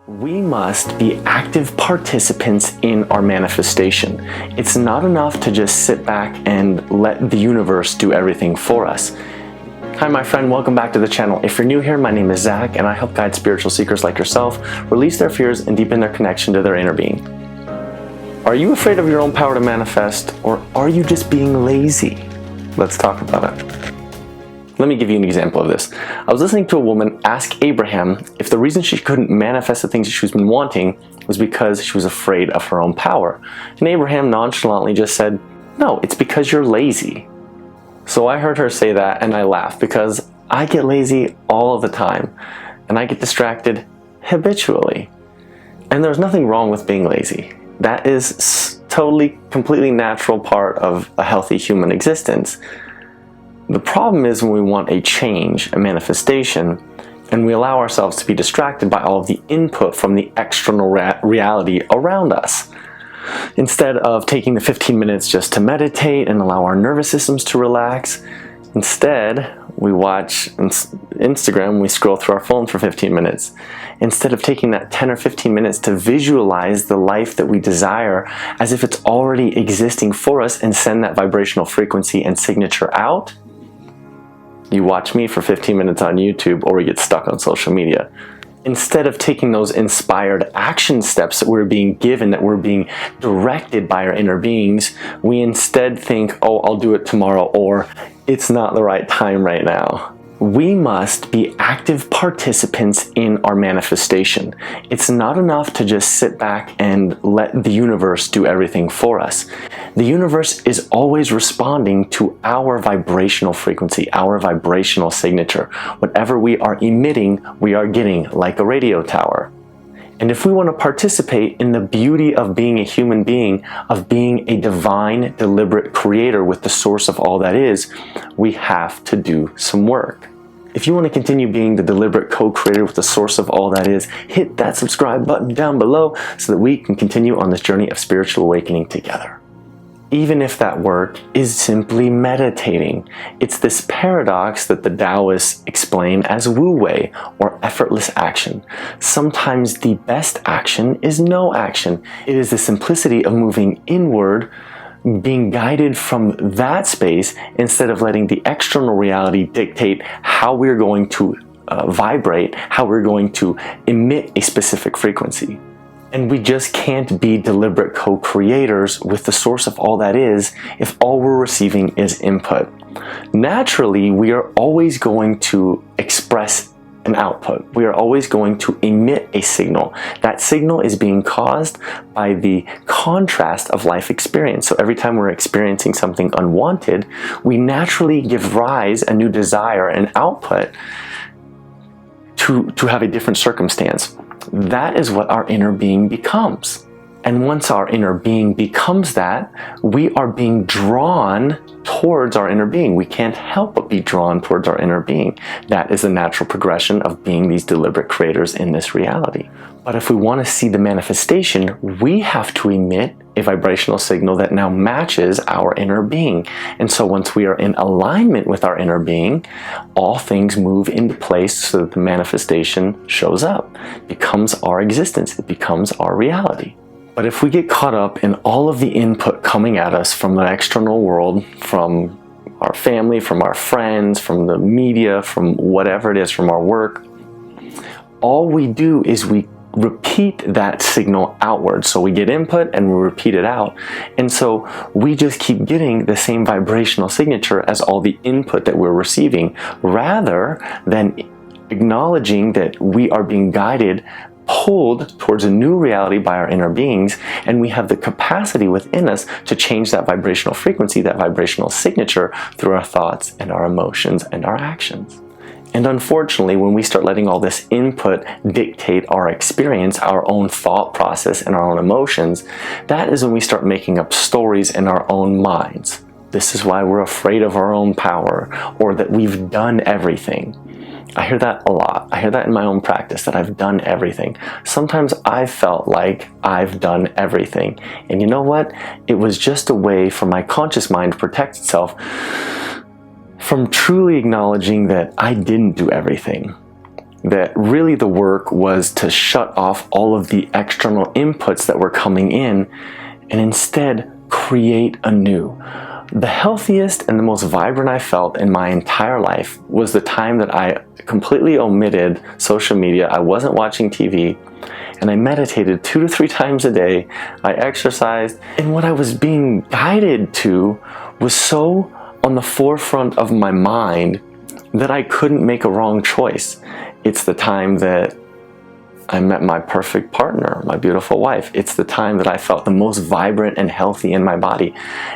We must be active participants in our manifestation. It's not enough to just sit back and let the universe do everything for us. Hi, my friend, welcome back to the channel. If you're new here, my name is Zach, and I help guide spiritual seekers like yourself release their fears and deepen their connection to their inner being. Are you afraid of your own power to manifest, or are you just being lazy? Let's talk about it. Let me give you an example of this. I was listening to a woman ask Abraham if the reason she couldn't manifest the things that she's been wanting was because she was afraid of her own power. And Abraham nonchalantly just said, "No, it's because you're lazy." So I heard her say that and I laughed because I get lazy all of the time and I get distracted habitually. And there's nothing wrong with being lazy. That is totally, completely natural part of a healthy human existence. The problem is when we want a change, a manifestation, and we allow ourselves to be distracted by all of the input from the external reality around us. Instead of taking the 15 minutes just to meditate and allow our nervous systems to relax, instead we watch Instagram, we scroll through our phone for 15 minutes. Instead of taking that 10 or 15 minutes to visualize the life that we desire as if it's already existing for us and send that vibrational frequency and signature out, you watch me for 15 minutes on YouTube or we get stuck on social media. Instead of taking those inspired action steps that we're being given, that we're being directed by our inner beings, we instead think, oh, I'll do it tomorrow, or it's not the right time right now. We must be active participants in our manifestation. It's not enough to just sit back and let the universe do everything for us. The universe is always responding to our vibrational frequency, our vibrational signature. Whatever we are emitting, we are getting, like a radio tower. And if we want to participate in the beauty of being a human being, of being a divine, deliberate creator with the source of all that is, we have to do some work. If you want to continue being the deliberate co-creator with the source of all that is, hit that subscribe button down below so that we can continue on this journey of spiritual awakening together. Even if that work is simply meditating, it's this paradox that the Taoists explain as Wu Wei, or effortless action. Sometimes the best action is no action. It is the simplicity of moving inward, being guided from that space instead of letting the external reality dictate how we're going to vibrate, how we're going to emit a specific frequency. And we just can't be deliberate co-creators with the source of all that is if all we're receiving is input. Naturally, we are always going to express an output. We are always going to emit a signal. That signal is being caused by the contrast of life experience. So every time we're experiencing something unwanted, we naturally give rise a new desire and output to have a different circumstance. That is what our inner being becomes. And once our inner being becomes that, we are being drawn towards our inner being. We can't help but be drawn towards our inner being. That is the natural progression of being these deliberate creators in this reality. But if we want to see the manifestation, we have to emit a vibrational signal that now matches our inner being. And so once we are in alignment with our inner being, all things move into place so that the manifestation shows up, becomes our existence, it becomes our reality. But if we get caught up in all of the input coming at us from the external world, from our family, from our friends, from the media, from whatever it is, from our work, all we do is we repeat that signal outward. So we get input and we repeat it out. And so we just keep getting the same vibrational signature as all the input that we're receiving, rather than acknowledging that we are being guided, pulled towards a new reality by our inner beings, and we have the capacity within us to change that vibrational frequency, that vibrational signature, through our thoughts and our emotions and our actions. And unfortunately, when we start letting all this input dictate our experience, our own thought process and our own emotions, that is when we start making up stories in our own minds. This is why we're afraid of our own power, or that we've done everything. I hear that a lot. I hear that in my own practice, that I've done everything. Sometimes I felt like I've done everything. And you know what? It was just a way for my conscious mind to protect itself from truly acknowledging that I didn't do everything. that really the work was to shut off all of the external inputs that were coming in and instead create anew. The healthiest and the most vibrant I felt in my entire life was the time that I completely omitted social media. I wasn't watching TV, and I meditated 2 to 3 times a day. I exercised, and what I was being guided to was so on the forefront of my mind that I couldn't make a wrong choice. It's the time that I met my perfect partner, my beautiful wife. It's the time that I felt the most vibrant and healthy in my body.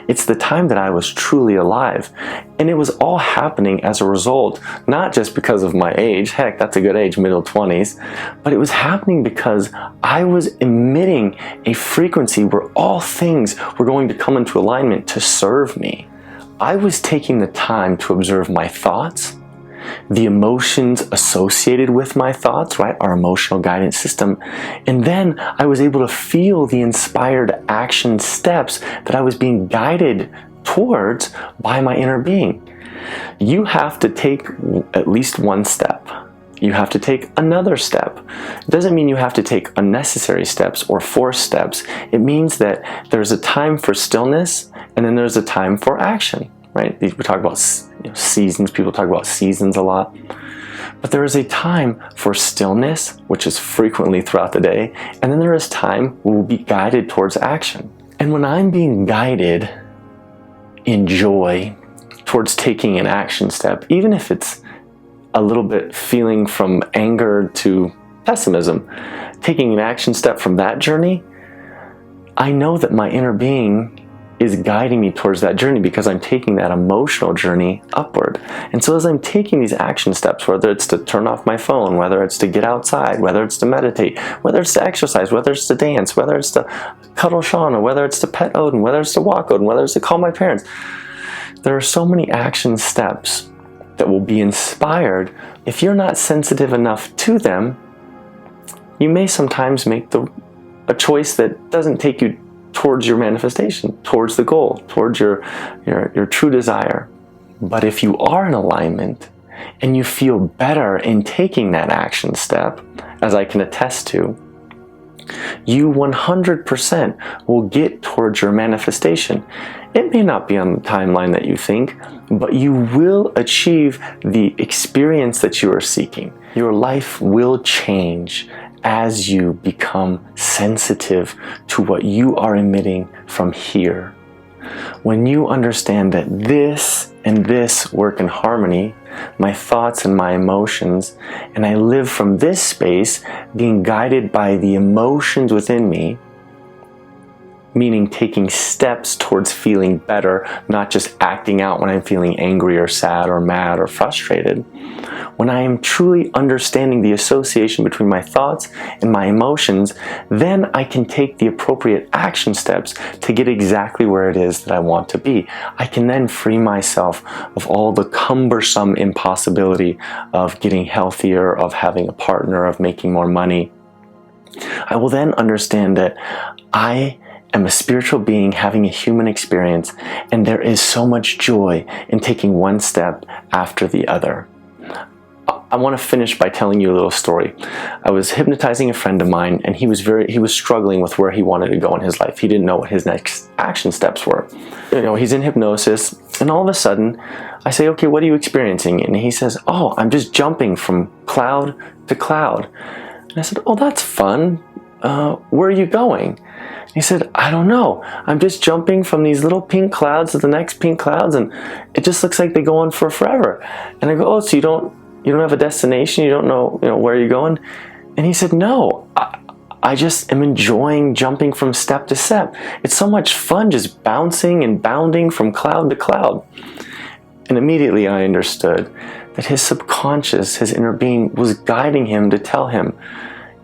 It's the time that I was truly alive. And it was all happening as a result, not just because of my age, heck, that's a good age, middle 20s, but it was happening because I was emitting a frequency where all things were going to come into alignment to serve me. I was taking the time to observe my thoughts, the emotions associated with my thoughts, right? Our emotional guidance system. And then I was able to feel the inspired action steps that I was being guided towards by my inner being. You have to take at least one step. You have to take another step. It doesn't mean you have to take unnecessary steps or forced steps. It means that there's a time for stillness and then there's a time for action. Right? We talk about seasons. People talk about seasons a lot. But there is a time for stillness, which is frequently throughout the day. And then there is time where we'll be guided towards action. And when I'm being guided in joy towards taking an action step, even if it's a little bit feeling from anger to pessimism, taking an action step from that journey, I know that my inner being is guiding me towards that journey because I'm taking that emotional journey upward. And so as I'm taking these action steps, whether it's to turn off my phone, whether it's to get outside, whether it's to meditate, whether it's to exercise, whether it's to dance, whether it's to cuddle Sean, or whether it's to pet Odin, whether it's to walk Odin, whether it's to call my parents, there are so many action steps that will be inspired. If you're not sensitive enough to them, you may sometimes make a choice that doesn't take you towards your manifestation, towards the goal, towards your true desire. But if you are in alignment and you feel better in taking that action step, as I can attest to, you 100% will get towards your manifestation. It may not be on the timeline that you think, but you will achieve the experience that you are seeking. Your life will change as you become sensitive to what you are emitting from here. When you understand that this and this work in harmony, my thoughts and my emotions, and I live from this space being guided by the emotions within me, meaning taking steps towards feeling better, not just acting out when I'm feeling angry or sad or mad or frustrated. When I am truly understanding the association between my thoughts and my emotions, then I can take the appropriate action steps to get exactly where it is that I want to be. I can then free myself of all the cumbersome impossibility of getting healthier, of having a partner, of making more money. I will then understand that I am a spiritual being having a human experience, and there is so much joy in taking one step after the other. I want to finish by telling you a little story. I was hypnotizing a friend of mine, and he was struggling with where he wanted to go in his life. He didn't know what his next action steps were. He's in hypnosis, and all of a sudden, I say, okay, what are you experiencing? And he says, oh, I'm just jumping from cloud to cloud. And I said, oh, that's fun. Where are you going? He said, I don't know. I'm just jumping from these little pink clouds to the next pink clouds, and it just looks like they go on for forever. And I go, oh, so you don't have a destination? You don't know, where you're going? And he said, no, I just am enjoying jumping from step to step. It's so much fun just bouncing and bounding from cloud to cloud. And immediately I understood that his subconscious, his inner being, was guiding him to tell him,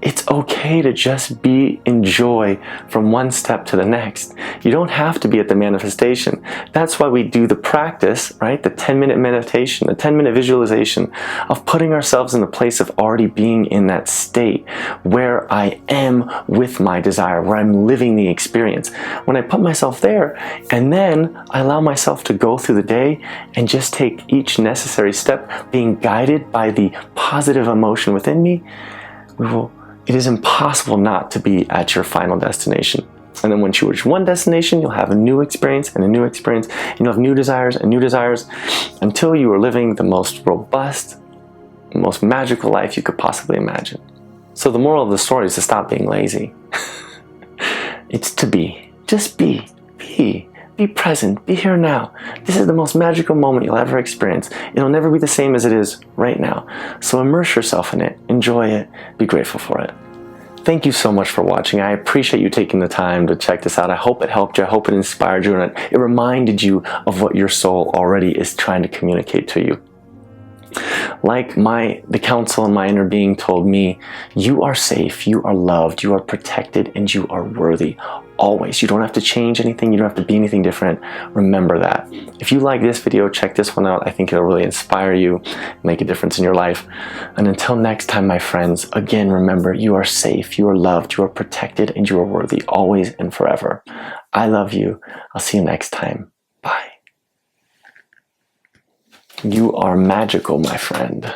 It's okay to just be in joy from one step to the next. You don't have to be at the manifestation. That's why we do the practice, right? The 10-minute meditation, the 10-minute visualization of putting ourselves in the place of already being in that state where I am with my desire, where I'm living the experience. When I put myself there and then I allow myself to go through the day and just take each necessary step, being guided by the positive emotion within me, it is impossible not to be at your final destination. And then once you reach one destination, you'll have a new experience and a new experience, and you'll have new desires and new desires until you are living the most robust, most magical life you could possibly imagine. So the moral of the story is to stop being lazy. It's to be. Just be. Be present. Be here now. This is the most magical moment you'll ever experience. It'll never be the same as it is right now. So immerse yourself in it. Enjoy it. Be grateful for it. Thank you so much for watching. I appreciate you taking the time to check this out. I hope it helped you. I hope it inspired you and it reminded you of what your soul already is trying to communicate to you. Like the counsel in my inner being told me, you are safe, you are loved, you are protected, and you are worthy. Always. You don't have to change anything. You don't have to be anything different. Remember that. If you like this video, check this one out. I think it'll really inspire you, make a difference in your life. And until next time, my friends, again, remember, you are safe, you are loved, you are protected, and you are worthy, always and forever. I love you. I'll see you next time. Bye. You are magical, my friend.